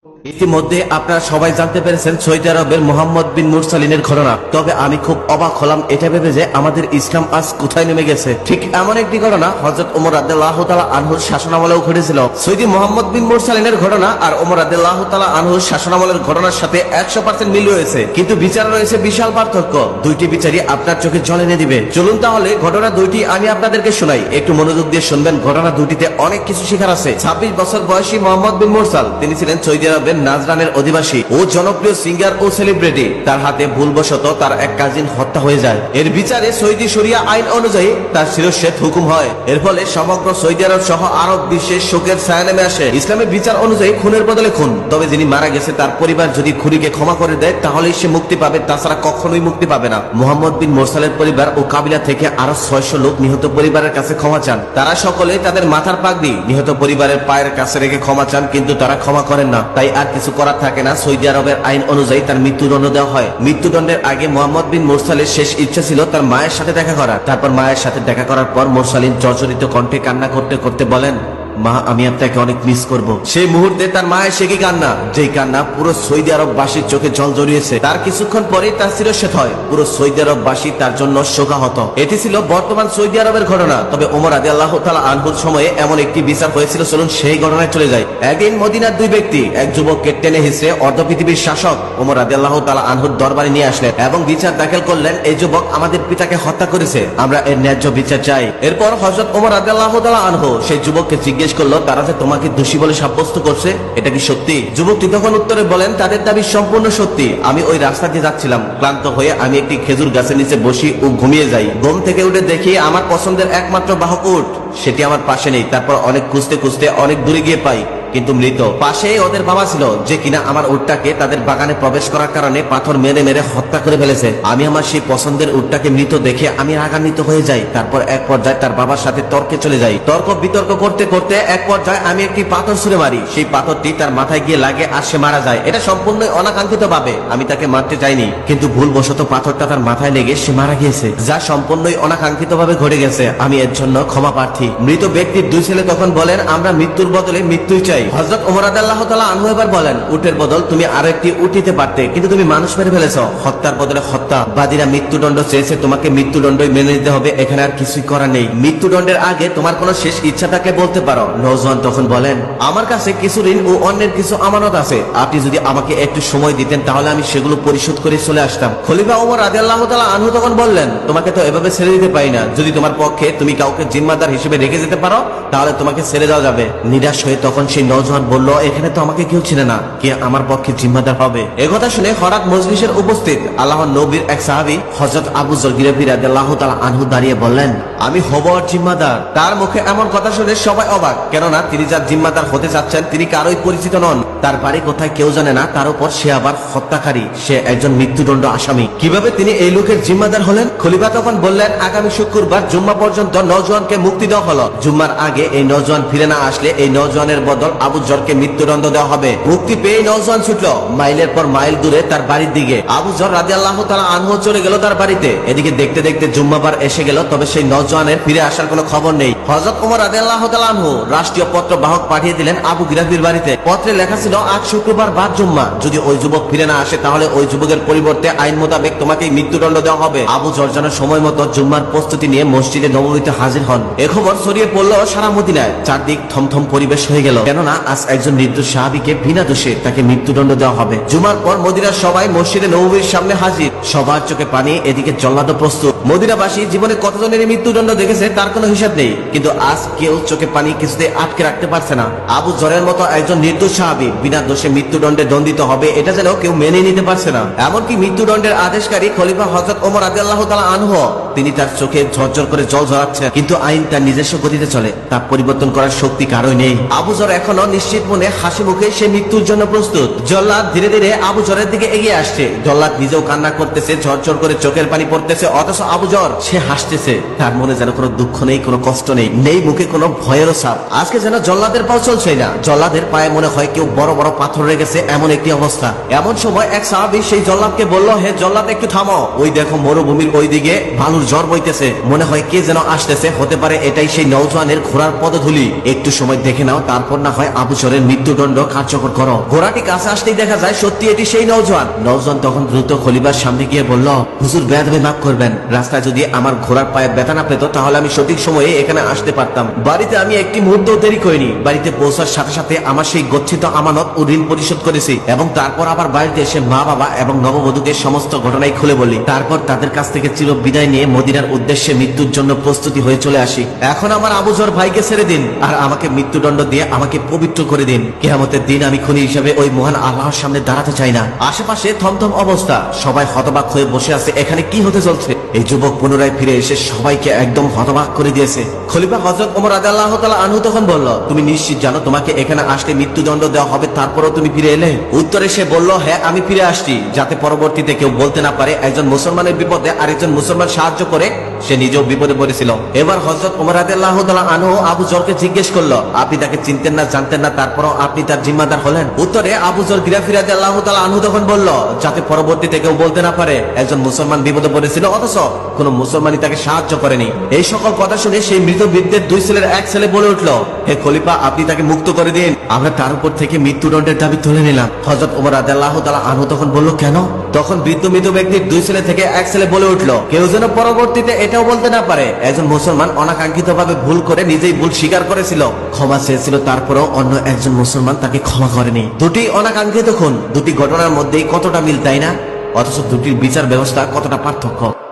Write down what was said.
ইতিমধ্যে আপনারা সবাই জানতে পেরেছেন সৌদি আরবের মোহাম্মদ বিন মুরসালিনের ঘটনা। তবে আমি খুব অবাক হলাম এটা ভেবে যে আমাদের ইসলাম আজ কোথায় নেমে গেছে। ঠিক এমন একটি ঘটনা হযরত ওমর রাদিয়াল্লাহু তাআলা আনহুর শাসনামলেও ঘটেছিল। সৌদি মোহাম্মদ বিন মুরসালিনের ঘটনা আর ওমর রাদিয়াল্লাহু তাআলা আনহুর শাসনামলের ঘটনার সাথে 100% মিল রয়েছে, কিন্তু বিচার রয়েছে বিশাল পার্থক্য। দুইটি বিচারই আপনার চোখে জল এনে দিবে। চলুন তাহলে ঘটনা দুইটি আমি আপনাদেরকে শোনাই, একটু মনোযোগ দিয়ে শুনবেন। ঘটনা দুটিতে অনেক কিছু শেখার আছে। 26 বছর বয়সী মোহাম্মদ বিন মুরসাল, তিনি ছিলেন সৌদি আরবের নাজরানের অধিবাসী ও জনপ্রিয় সিঙ্গার ও সেলিব্রিটি। তার হাতে ভুলবশত তার এক কাজিন হত্যা হয়ে যায়। এর বিচারে সৌদি শরিয়া আইন অনুযায়ী তার শিরশ্ছেদ হুকুম হয়। এর ফলে সমগ্র সৌদি আরব সহ আরব বিশ্বের শোকের ছায়া নেমে আসে। ইসলামের বিচার অনুযায়ী খুনের বদলে খুন। তবে যিনি মারা গেছে তার পরিবার যদি খুনিকে ক্ষমা করে দেয় তাহলেই সে মুক্তি পাবে, তাছাড়া কখনোই মুক্তি পাবে না। মোহাম্মদ বিন মুরসালের পরিবার ও কাবিলা থেকে আরো 600 লোক নিহত পরিবারের কাছে ক্ষমা চান। তারা সকলে তাদের মাথার পাগড়ি নিহত পরিবারের পায়ের কাছে রেখে ক্ষমা চান, কিন্তু তারা ক্ষমা করেন না। তাই আর কিছু করার থাকে না, সৌদি আরবের আইন অনুযায়ী তার মৃত্যুদণ্ড দেওয়া হয়। মৃত্যুদণ্ডের আগে মোহাম্মদ বিন মুরসালের শেষ ইচ্ছা ছিল তার মায়ের সাথে দেখা করার। তারপর মায়ের সাথে দেখা করার পর মুরসালিন জর্জরিত কণ্ঠে কান্না করতে করতে বলেন, মা, আমি আপনাকে অনেক মিস করব। সেই মুহূর্তে তার মায়ের সে কি কান্না, যেই কান্না পুরো সৌদি আরববাসীর চোখে জল জড়িয়েছে। তার কিছুক্ষণ পরে তার শিরশ্ছেদ হয়। পুরো সৌদি আরববাসী তার জন্য শোকাহত। এটি ছিল বর্তমান সৌদি আরবের ঘটনা। তবে ওমর রাদিয়াল্লাহু তাআলা আনহুর সময়ে এমন একটি বিচার হয়েছিল। চলুন সেই ঘটনায় চলে যাই। একদিন মদিনার দুই ব্যক্তি এক যুবককে টেনে হিঁচড়ে অর্ধ পৃথিবীর শাসক ওমর রাদিয়াল্লাহু তাআলা আনহুর দরবারে নিয়ে আসলেন এবং বিচার দাখিল করলেন, এই যুবক আমাদের পিতাকে হত্যা করেছে, আমরা এর ন্যায্য বিচার চাই। এরপর হযরত ওমর রাদিয়াল্লাহু তাআলা আনহু সেই যুবককে জিজ্ঞেস করলো, তারা যে তোমাকে দোষী বলে সাব্যস্ত করছে, এটা কি সত্যি? যুবকটি তখন উত্তরে বলেন, তাদের দাবি সম্পূর্ণ সত্যি। আমি ওই রাস্তা দিয়ে যাচ্ছিলাম, ক্লান্ত হয়ে আমি একটি খেজুর গাছের নিচে বসি ও ঘুমিয়ে যাই। ঘুম থেকে উঠে দেখি আমার পছন্দের একমাত্র বাহক উট, সেটি আমার পাশে নেই। তারপর অনেক খুঁজতে খুঁজতে অনেক দূরে গিয়ে পাই কিন্তু মৃত। পাশেই ওদের বাবা ছিল, যে কিনা আমার উটটাকে তাদের বাগানে প্রবেশ করার কারণে পাথর মেরে মেরে হত্যা করে ফেলেছে। আমি আমার সেই পছন্দের উটটাকে মৃত দেখে আমি রাগান্বিত হয়ে যাই। তারপর এক পর্যায়ে তার বাবার সাথে তর্কে চলে যাই। তর্ক বিতর্ক করতে করতে এক পর্যায়ে আমি একটি পাথর ছুঁড়ে মারি। সেই পাথরটি তার মাথায় গিয়ে লাগে আর সে মারা যায়। এটা সম্পূর্ণ অনাকাঙ্ক্ষিত ভাবে, আমি তাকে মারতে চাইনি, কিন্তু ভুলবশত পাথরটা তার মাথায় লেগে সে মারা গিয়েছে, যা সম্পূর্ণই অনাকাঙ্ক্ষিত ভাবে ঘটে গেছে। আমি এর জন্য ক্ষমা প্রার্থী। মৃত ব্যক্তির দুই ছেলে তখন বলেন, আমরা মৃত্যুর বদলে মৃত্যুই চাই। হযরত ওমর রাদিয়াল্লাহু তাআলা আনহু এবার বলেন, উটের বদল তুমি আরেকটি উট নিতে পারতে, কিন্তু তুমি মানুষ মেরে ফেলেছো। হত্যার বদলে হত্যা। বাদীরা মৃত্যুদণ্ড চেয়েছে, তোমাকে মৃত্যুদণ্ডই মেনে নিতে হবে, এখানে আর কিছুই করার নেই। মৃত্যুদণ্ডের আগে তোমার কোনো শেষ ইচ্ছাটাকে বলতে পারো। নওজোয়ান তখন বলেন, আমার কাছে কিছু ঋণ ও অন্যের কিছু আমানত আছে, আপনি যদি আমাকে একটু সময় দিতেন তাহলে আমি সেগুলো পরিশোধ করে চলে আসতাম। খলিফা ওমর রাদিয়াল্লাহু তাআলা আনহু তখন বললেন, তোমাকে তো এভাবে ছেড়ে দিতে পারি না। যদি তোমার পক্ষে তুমি কাউকে জিম্মাদার হিসেবে রেখে যেতে পারো তাহলে তোমাকে ছেড়ে দেওয়া যাবে। নিরাশ হয়ে তখন সেই নওজোয়ান বলল, এখানে তো আমাকে কেউ চিনে না, কে আমার পক্ষে জিম্মাদার হবে? একথা শুনে হঠাৎ মজলিসের উপস্থিত আল্লাহর নবীর এক সাহাবী হযরত আবু যর গিরফি রাদিয়াল্লাহু তাআলা আনহু দাঁড়িয়ে বললেন, আমি হব আর জিম্মাদার। তার মুখে এমন কথা শুনে সবাই অবাক, কেননা তিনি যার জিম্মাদার হতে চাচ্ছেন তিনি কারোই পরিচিত নন। তার বাড়ি কোথায় কেউ জানে না, তার উপর সে আবার হত্যাকারী, সে একজন মৃত্যুদণ্ড আসামি। কিভাবে তিনি এই লোকের জিম্মাদার হলেন? খলিফা তখন বললেন, আগামী শুক্রবার জুম্মা পর্যন্ত নওজোয়ানকে মুক্তি দেওয়া হলো। জুম্মার আগে এই নওজোয়ান ফিরে না আসলে এই নওজোয়ানের বদল আবু যরকে মৃত্যুদণ্ড দেওয়া হবে। মুক্তি পেয়ে নওজোয়ান ছুটল মাইলের পর মাইল দূরে তার বাড়ির দিকে। আবু যর রাদিয়াল্লাহু তাআলা আনহু চলে গেল তার বাড়িতে। এদিকে দেখতে দেখতে জুম্মাবার এসে গেল, তবে সেই নওজোয়ানের ফিরে আসার কোনো খবর নেই। হযরত ওমর রাদিয়াল্লাহু তাআলা আনহু রাষ্ট্রীয় পত্র বাহক পাঠিয়ে দিলেন আবু গিরাফির বাড়িতে। পত্রে লেখা ছিল, আজ শুক্রবার বাদ জুম্মা, যদি ওই যুবক ফিরে না আসে তাহলে ওই যুবকের পরিবর্তে আইন মোতাবেক তোমাকে মৃত্যুদণ্ড দেওয়া হবে। আবু যর যেন সময় মতো জুম্মার প্রস্তুতি নিয়ে মসজিদে নববীতে হাজির হন। এ খবর ছড়িয়ে পড়ল সারা মদিনায়। চারদিক থমথম পরিবেশ হয়ে গেল, কেননা আজ একজন নির্দোষ সাহাবীকে বিনা দোষে তাকে মৃত্যুদণ্ড দেওয়া হবে। জুমার পর মদিনার সবাই মসজিদে নববীর সামনে হাজির, সবার চোখে পানি, এদিকে জল্লাদ প্রস্তুত। মদিনাবাসী জীবনে কতজনের মৃত্যুদণ্ড দেখেছে তার কোনো হিসাব নেই, কিন্তু আজ কেউ চোখে পানি কিছুতে আটকে রাখতে পারছে না। আবু যরের মতো একজন নির্দোষ সাহাবী বিনা দোষে মৃত্যুদণ্ডে দণ্ডিত হবে, এটা যেন কেউ মেনে নিতে পারছে না। এমনকি মৃত্যুদণ্ডের আদেশকারী খলিফা হযরত ওমর রাদিয়াল্লাহু তাআলা আনহু, তিনি তার চোখে ঝরঝর করে জল ঝরাচ্ছেন, কিন্তু আইন তার নিজস্ব গতিতে চলে, তা পরিবর্তন করার শক্তি কারোই নেই। আবু যর এখনো নিশ্চিত মনে হাসি মুখে সে মৃত্যুর জন্য প্রস্তুত। জল্লাদ ধীরে ধীরে আবু যরের দিকে এগিয়ে আসছে। জল্লাদ নিজেও কান্না করতেছে, ঝরঝর করে চোখের পানি পড়তেছে, অথচ আবু যর সে হাসতেছে। তার মনে যেন কোনো দুঃখ নেই, কোনো কষ্ট নেই, নেই মুখে কোনো ভয়েরও ছাপ। আজকে যেন জল্লাদের পাও চলছে না, জল্লাদের পায়ে মনে হয় কেউ বড় বড় পাথর রেখেছে, এমন একটি অবস্থা। এমন সময় এক সাহাবী সেই জল্লাদকে বলল, হে জল্লাদ, একটু থামো, ওই দেখো মরুভূমির ওই দিকে বালুর ঝড় বইতেছে, মনে হয় কে যেন আসতেছে, হতে পারে এটাই সেই নওজোয়ানের ঘোড়ার পদধূলি, একটু সময় দেখে নাও, তারপর না হয় হয় আবু যরের মৃত্যুদণ্ড কার্যকর করো। ঘোড়াটি কাছে আসতেই দেখা যায় সত্যি এটি সেই নওজোয়ান। নওজোয়ান তখন দ্রুত খলিফার সামনে গিয়ে বলল, হুজুর বেয়াদবি মাফ করবেন, রাস্তায় যদি আমার ঘোড়ার পায়ে ব্যথা না পেত তাহলে আমি সঠিক সময়ে এখানে আসতে পারতাম। বাড়িতে আমি একটি মুহূর্ত দেরি করিনি। বাড়িতে পৌঁছার সাথে সাথে আমার সেই গচ্ছিত আমানত ও ঋণ পরিশোধ করেছি এবং তারপর আবার বাড়িতে এসে মা বাবা এবং নববধূকে সমস্ত ঘটনাই খুলে বলি। তারপর তাদের কাছ থেকে চির বিদায় নিয়ে মদিনার উদ্দেশ্যে মৃত্যুর জন্য প্রস্তুতি হয়ে চলে আসি। এখন আমার আবু যর ভাইকে ছেড়ে দিন আর আমাকে মৃত্যুদণ্ড দিয়ে আমাকে পবিত্র করে দিন। কিয়ামতের দিন আমি খুনি হিসেবে ওই মহান আল্লাহর সামনে দাঁড়াতে চাই না। আশেপাশে থমথম অবস্থা, সবাই হতবাক হয়ে বসে আছে, এখানে কি হতে চলছে। এই যুবক পুনরায় ফিরে এসে সবাইকে একদম হতবাক করে দিয়েছে। খলিফা হযরত ওমর রাদিয়াল্লাহু তাআলা আনহু তখন বলল, তুমি নিশ্চিত জানো তোমাকে এখানে আসলে মৃত্যুদণ্ড দেওয়া হবে, তারপরও তুমি ফিরে এলে? উত্তরে সে বলল, হ্যাঁ আমি ফিরে আসছি, যাতে পরবর্তীতে কেউ বলতে না পারে একজন মুসলমানের বিপদে আরেকজন মুসলমান সাহায্য করে সে নিজেও বিপদে পড়েছিল। এবার হযরত ওমর রাদিয়াল্লাহু তাআলা আনহু আবু যরকে জিজ্ঞেস করলো, আপনি তাকে চিনতেন না, জানতেন না, তারপরও আপনি তার জিম্মাদার হলেন? উত্তরে আবু যর গিরাফি রাদিয়াল্লাহু তাআলা আনহু তখন বলল, যাতে পরবর্তীতে কেউ বলতে না পারে একজন মুসলমান বিপদে পড়েছিল অথচ কোন মুসলমানই তাকে সাহায্য করেনি। এই সকল কথা শুনে সেই মৃত বৃদ্ধের দুই ছেলের এক ছেলে বলে উঠল, হে খলিফা, আপনি তাকে মুক্ত করে দিন, আমরা তার উপর থেকে মৃত্যুদণ্ডের দাবি তুলে নিলাম। হযরত ওমর রাদিয়াল্লাহু তাআলা আনহু তখন বলল, কেন? তখন বৃদ্ধ মৃত ব্যক্তির দুই ছেলে থেকে এক ছেলে বলে উঠল, কেউ যেন পরবর্তীতে এটাও বলতে না পারে একজন মুসলমান অনাকাঙ্ক্ষিতভাবে ভুল করে নিজেই ভুল স্বীকার করেছিল, ক্ষমা চেয়েছিল, তারপরেও অন্য একজন মুসলমান তাকে ক্ষমা করেনি। দুটি অনাকাঙ্ক্ষিত খুন, দুটি ঘটনার মধ্যেই কতটা মিল, তাই না? অথচ দুটির বিচার ব্যবস্থা কতটা পার্থক্য।